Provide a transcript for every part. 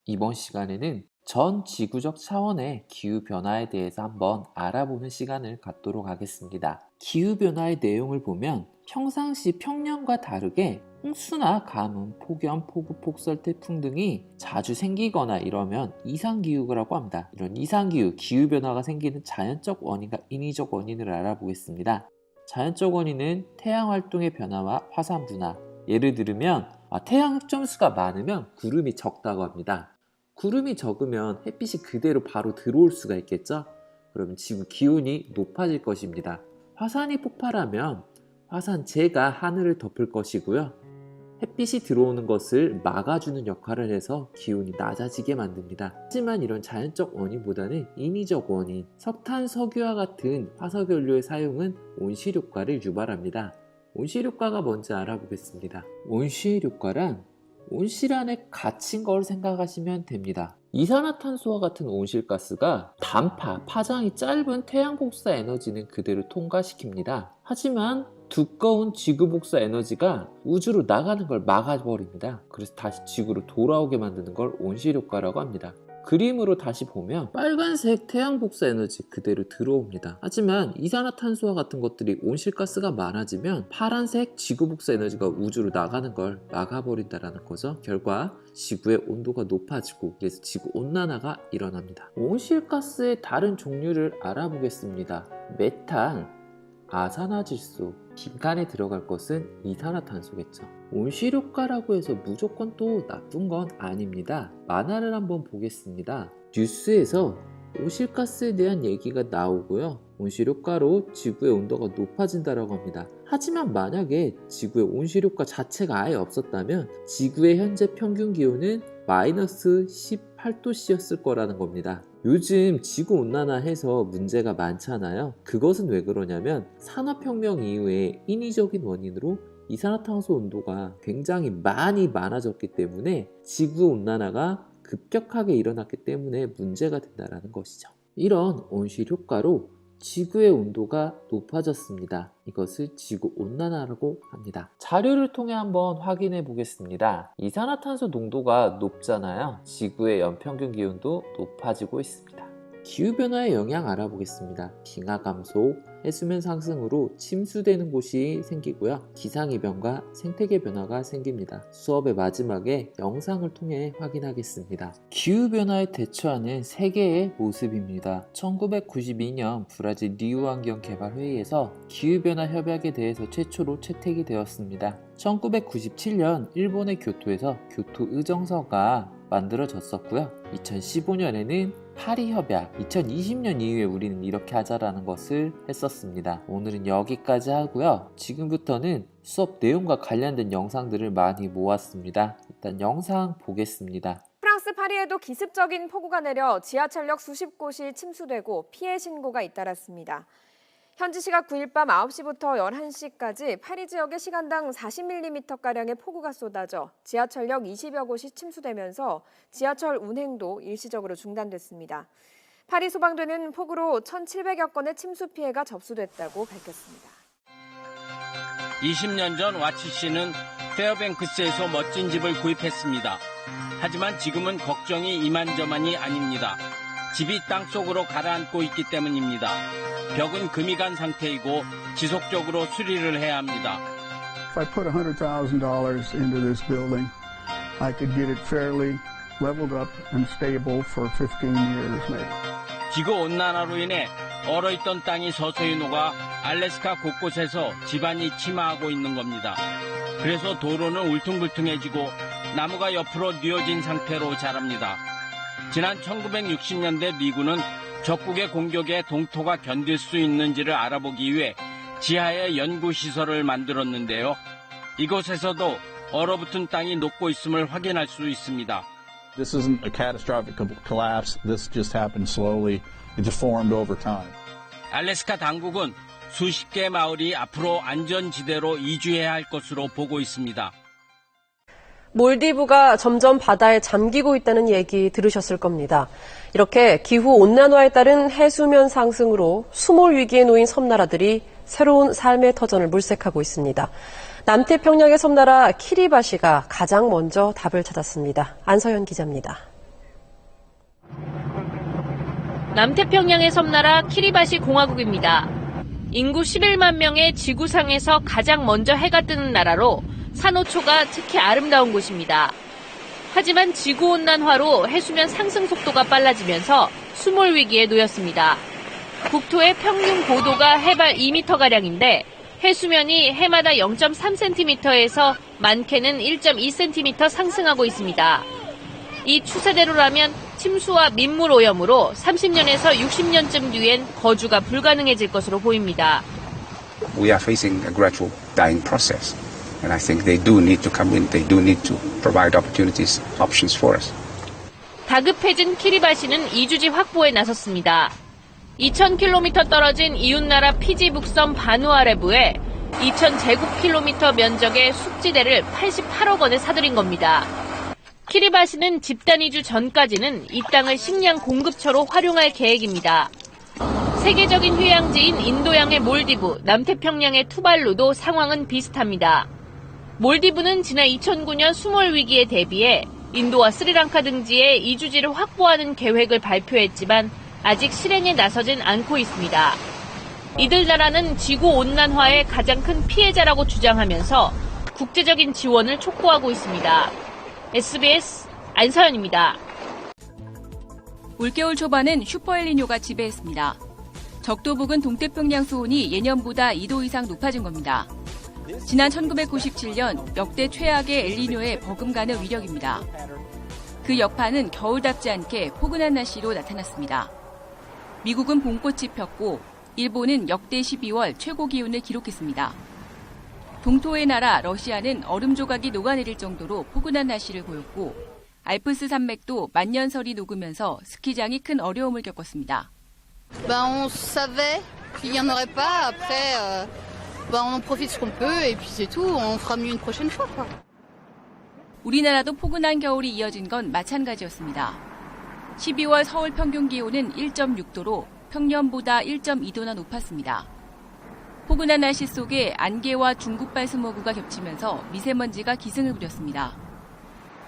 이번 시간에는 전 지구적 차원의 기후변화에 대해서 한번 알아보는 시간을 갖도록 하겠습니다. 기후변화의 내용을 보면 평상시 평년과 다르게 홍수나 가뭄, 폭염, 폭우, 폭설, 태풍 등이 자주 생기거나 이러면 이상기후라고 합니다. 이런 이상기후, 기후변화가 생기는 자연적 원인과 인위적 원인을 알아보겠습니다. 자연적 원인은 태양활동의 변화와 화산 분화. 예를 들면 태양 흑점수가 많으면 구름이 적다고 합니다. 구름이 적으면 햇빛이 그대로 바로 들어올 수가 있겠죠? 그러면 지구 기온이 높아질 것입니다. 화산이 폭발하면 화산재가 하늘을 덮을 것이고요. 햇빛이 들어오는 것을 막아주는 역할을 해서 기온이 낮아지게 만듭니다. 하지만 이런 자연적 원인보다는 인위적 원인, 석탄, 석유와 같은 화석연료의 사용은 온실효과를 유발합니다. 온실효과가 뭔지 알아보겠습니다. 온실효과란 온실 안에 갇힌 걸 생각하시면 됩니다. 이산화탄소와 같은 온실가스가 단파, 파장이 짧은 태양 복사 에너지는 그대로 통과시킵니다. 하지만 두꺼운 지구 복사 에너지가 우주로 나가는 걸 막아버립니다. 그래서 다시 지구로 돌아오게 만드는 걸 온실효과라고 합니다. 그림으로 다시 보면 빨간색 태양 복사 에너지 그대로 들어옵니다. 하지만 이산화탄소와 같은 것들이 온실가스가 많아지면 파란색 지구 복사 에너지가 우주로 나가는 걸 막아버린다는 거죠. 결과 지구의 온도가 높아지고 그래서 지구 온난화가 일어납니다. 온실가스의 다른 종류를 알아보겠습니다. 메탄, 아산화질소, 빈칸에 들어갈 것은 이산화탄소겠죠. 온실효과라고 해서 무조건 또 나쁜 건 아닙니다. 만화를 한번 보겠습니다. 뉴스에서 온실가스에 대한 얘기가 나오고요. 온실효과로 지구의 온도가 높아진다고 합니다. 하지만 만약에 지구의 온실효과 자체가 아예 없었다면 지구의 현재 평균 기온은 마이너스 18도씨였을 거라는 겁니다. 요즘 지구온난화해서 문제가 많잖아요. 그것은 왜 그러냐면 산업혁명 이후에 인위적인 원인으로 이산화탄소 온도가 굉장히 많아졌기 때문에 지구온난화가 급격하게 일어났기 때문에 문제가 된다는 것이죠. 이런 온실효과로 지구의 온도가 높아졌습니다. 이것을 지구온난화라고 합니다. 자료를 통해 한번 확인해 보겠습니다. 이산화탄소 농도가 높잖아요. 지구의 연평균 기온도 높아지고 있습니다. 기후변화의 영향 알아보겠습니다. 빙하 감소, 해수면 상승으로 침수되는 곳이 생기고요. 기상이변과 생태계 변화가 생깁니다. 수업의 마지막에 영상을 통해 확인하겠습니다. 기후변화에 대처하는 세계의 모습입니다. 1992년 브라질 리우환경개발회의에서 기후변화 협약에 대해서 최초로 채택이 되었습니다. 1997년 일본의 교토에서 교토의정서가 만들어졌었고요. 2015년에는 파리협약, 2020년 이후에 우리는 이렇게 하자라는 것을 했었습니다. 오늘은 여기까지 하고요. 지금부터는 수업 내용과 관련된 영상들을 많이 모았습니다. 일단 영상 보겠습니다. 프랑스 파리에도 기습적인 폭우가 내려 지하철역 수십 곳이 침수되고 피해 신고가 잇따랐습니다. 현지 시각 9일 밤 9시부터 11시까지 파리 지역에 시간당 40mm가량의 폭우가 쏟아져 지하철역 20여 곳이 침수되면서 지하철 운행도 일시적으로 중단됐습니다. 파리 소방대는 폭우로 1,700여 건의 침수 피해가 접수됐다고 밝혔습니다. 20년 전 와치 씨는 페어뱅크스에서 멋진 집을 구입했습니다. 하지만 지금은 걱정이 이만저만이 아닙니다. 집이 땅속으로 가라앉고 있기 때문입니다. 벽은 금이 간 상태이고 지속적으로 수리를 해야 합니다. If I put $100,000 into this building, I could get it fairly leveled up and stable for 15 years maybe. 지구온난화로 인해 얼어있던 땅이 서서히 녹아 알래스카 곳곳에서 지반이 침하하고 있는 겁니다. 그래서 도로는 울퉁불퉁해지고 나무가 옆으로 뉘어진 상태로 자랍니다. 지난 1960년대 미군은 적국의 공격에 동토가 견딜 수 있는지를 알아보기 위해 지하에 연구시설을 만들었는데요. 이곳에서도 얼어붙은 땅이 녹고 있음을 확인할 수 있습니다. This isn't a catastrophic collapse. This just happened slowly. It just formed over time. 알래스카 당국은 수십 개의 마을이 앞으로 안전지대로 이주해야 할 것으로 보고 있습니다. 몰디브가 점점 바다에 잠기고 있다는 얘기 들으셨을 겁니다. 이렇게 기후온난화에 따른 해수면 상승으로 수몰 위기에 놓인 섬나라들이 새로운 삶의 터전을 물색하고 있습니다. 남태평양의 섬나라 키리바시가 가장 먼저 답을 찾았습니다. 안서연 기자입니다. 남태평양의 섬나라 키리바시 공화국입니다. 인구 11만 명의 지구상에서 가장 먼저 해가 뜨는 나라로 산호초가 특히 아름다운 곳입니다. 하지만 지구온난화로 해수면 상승 속도가 빨라지면서 수몰 위기에 놓였습니다. 국토의 평균 고도가 해발 2m가량인데 해수면이 해마다 0.3cm에서 많게는 1.2cm 상승하고 있습니다. 이 추세대로라면 침수와 민물 오염으로 30년에서 60년쯤 뒤엔 거주가 불가능해질 것으로 보입니다. We are facing a gradual dying process. And I think they do need to come in. They do need to provide opportunities, options for us. 다급해진 키리바시는 이주지 확보에 나섰습니다. 2,000km 떨어진 이웃나라 피지 북섬 바누아레부에 2,000제곱킬로미터 면적의 숲지대를 88억 원에 사들인 겁니다. 키리바시는 집단 이주 전까지는 이 땅을 식량 공급처로 활용할 계획입니다. 세계적인 휴양지인 인도양의 몰디브, 남태평양의 투발루도 상황은 비슷합니다. 몰디브는 지난 2009년 수몰 위기에 대비해 인도와 스리랑카 등지에 이주지를 확보하는 계획을 발표했지만 아직 실행에 나서진 않고 있습니다. 이들 나라는 지구온난화의 가장 큰 피해자라고 주장하면서 국제적인 지원을 촉구하고 있습니다. SBS 안서연입니다. 올겨울 초반은 슈퍼엘니뇨가 지배했습니다. 적도 부근 동태평양 수온이 예년보다 2도 이상 높아진 겁니다. 지난 1997년 역대 최악의 엘니뇨에 버금가는 위력입니다. 그 여파는 겨울답지 않게 포근한 날씨로 나타났습니다. 미국은 봄꽃이 폈고 일본은 역대 12월 최고 기온을 기록했습니다. 동토의 나라 러시아는 얼음 조각이 녹아내릴 정도로 포근한 날씨를 보였고 알프스 산맥도 만년설이 녹으면서 스키장이 큰 어려움을 겪었습니다. On savait qu'il n'y en aurait pas. Après, on en profite ce qu'on peut et puis c'est tout. On fera mieux une prochaine fois. 우리나라도 포근한 겨울이 이어진 건 마찬가지였습니다. 12월 서울 평균 기온은 1.6도로 평년보다 1.2도나 높았습니다. 포근한 날씨 속에 안개와 중국발 스모그가 겹치면서 미세먼지가 기승을 부렸습니다.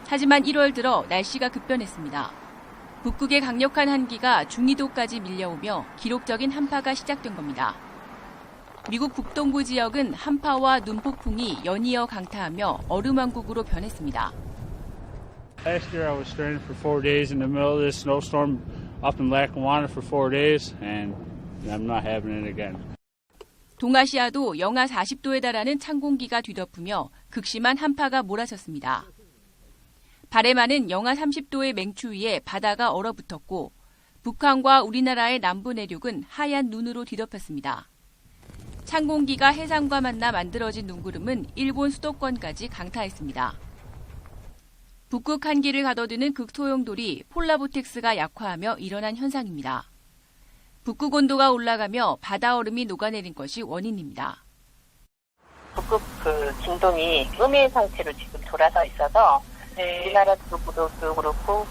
하지만 1월 들어 날씨가 급변했습니다. 북극의 강력한 한기가 중위도까지 밀려오며 기록적인 한파가 시작된 겁니다. 미국 북동부 지역은 한파와 눈폭풍이 연이어 강타하며 얼음왕국으로 변했습니다. Last year I was stranded for 4 days in the middle of this snowstorm up in Lackawanna for 4 days and I'm not having it again. 동아시아도 영하 40도에 달하는 찬 공기가 뒤덮으며 극심한 한파가 몰아쳤습니다. 발에 많은 영하 30도의 맹추위에 바다가 얼어붙었고 북한과 우리나라의 남부 내륙은 하얀 눈으로 뒤덮였습니다. 찬 공기가 해상과 만나 만들어진 눈구름은 일본 수도권까지 강타했습니다. 북극 한기를 가둬두는 극소용돌이 폴라보텍스가 약화하며 일어난 현상입니다. 북극 온도가 올라가며 바다 얼음이 녹아내린 것이 원인입니다. 북극 진동이 음의 상태로 지금 돌아서 있어서 우리나라 쪽도 그렇고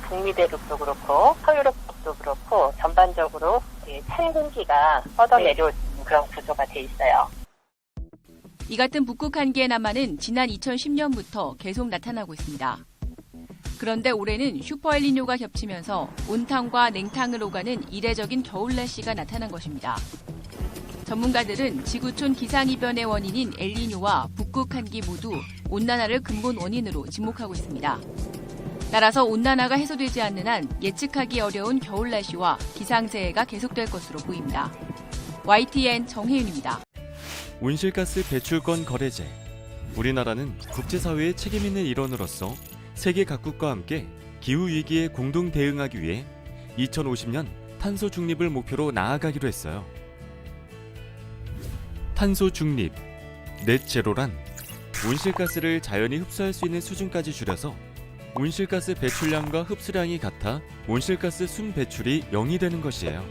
북미 대륙도 그렇고 서유럽 쪽도 그렇고 전반적으로 찬 공기가 뻗어 내려올 그런 구조가 돼 있어요. 이 같은 북극 한기의 남하는 지난 2010년부터 계속 나타나고 있습니다. 그런데 올해는 슈퍼엘니뇨가 겹치면서 온탕과 냉탕을 오가는 이례적인 겨울 날씨가 나타난 것입니다. 전문가들은 지구촌 기상이변의 원인인 엘니뇨와 북극 한기 모두 온난화를 근본 원인으로 지목하고 있습니다. 따라서 온난화가 해소되지 않는 한 예측하기 어려운 겨울 날씨와 기상재해가 계속될 것으로 보입니다. YTN 정혜윤입니다. 온실가스 배출권 거래제. 우리나라는 국제사회의 책임 있는 일원으로서 세계 각국과 함께 기후위기에 공동 대응하기 위해 2050년 탄소 중립을 목표로 나아가기로 했어요. 탄소 중립, 넷제로란 온실가스를 자연이 흡수할 수 있는 수준까지 줄여서 온실가스 배출량과 흡수량이 같아 온실가스 순 배출이 0이 되는 것이에요.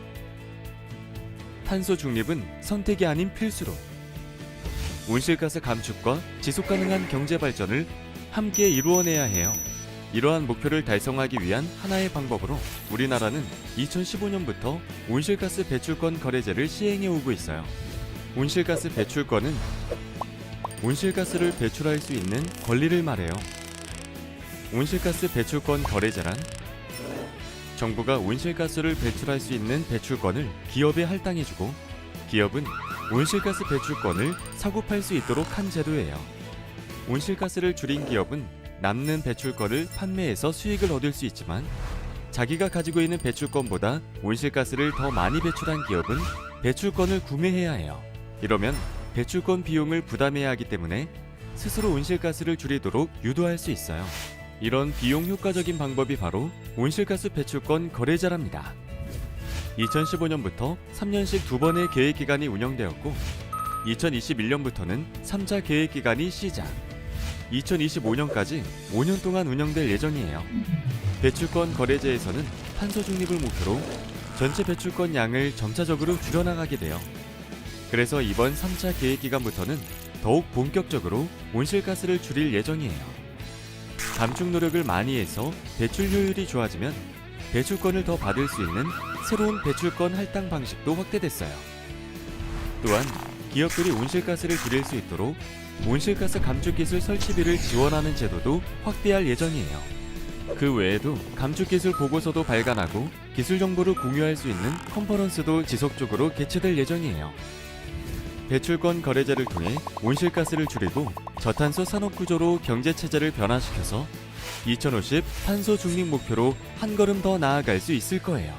탄소 중립은 선택이 아닌 필수로 온실가스 감축과 지속가능한 경제 발전을 함께 이루어내야 해요. 이러한 목표를 달성하기 위한 하나의 방법으로 우리나라는 2015년부터 온실가스 배출권 거래제를 시행해 오고 있어요. 온실가스 배출권은 온실가스를 배출할 수 있는 권리를 말해요. 온실가스 배출권 거래제란 정부가 온실가스를 배출할 수 있는 배출권을 기업에 할당해주고 기업은 온실가스 배출권을 사고 팔 수 있도록 한 제도예요. 온실가스를 줄인 기업은 남는 배출권을 판매해서 수익을 얻을 수 있지만 자기가 가지고 있는 배출권보다 온실가스를 더 많이 배출한 기업은 배출권을 구매해야 해요. 이러면 배출권 비용을 부담해야 하기 때문에 스스로 온실가스를 줄이도록 유도할 수 있어요. 이런 비용 효과적인 방법이 바로 온실가스 배출권 거래제랍니다. 2015년부터 3년씩 2번의 계획기간이 운영되었고 2021년부터는 3차 계획기간이 시작. 2025년까지 5년 동안 운영될 예정이에요. 배출권 거래제에서는 탄소 중립을 목표로 전체 배출권 양을 점차적으로 줄여나가게 돼요. 그래서 이번 3차 계획기간부터는 더욱 본격적으로 온실가스를 줄일 예정이에요. 감축 노력을 많이 해서 배출 효율이 좋아지면 배출권을 더 받을 수 있는 새로운 배출권 할당 방식도 확대됐어요. 또한 기업들이 온실가스를 줄일 수 있도록 온실가스 감축 기술 설치비를 지원하는 제도도 확대할 예정이에요. 그 외에도 감축 기술 보고서도 발간하고 기술 정보를 공유할 수 있는 컨퍼런스도 지속적으로 개최될 예정이에요. 배출권 거래제를 통해 온실가스를 줄이고 저탄소 산업 구조로 경제 체제를 변화시켜서 2050 탄소 중립 목표로 한 걸음 더 나아갈 수 있을 거예요.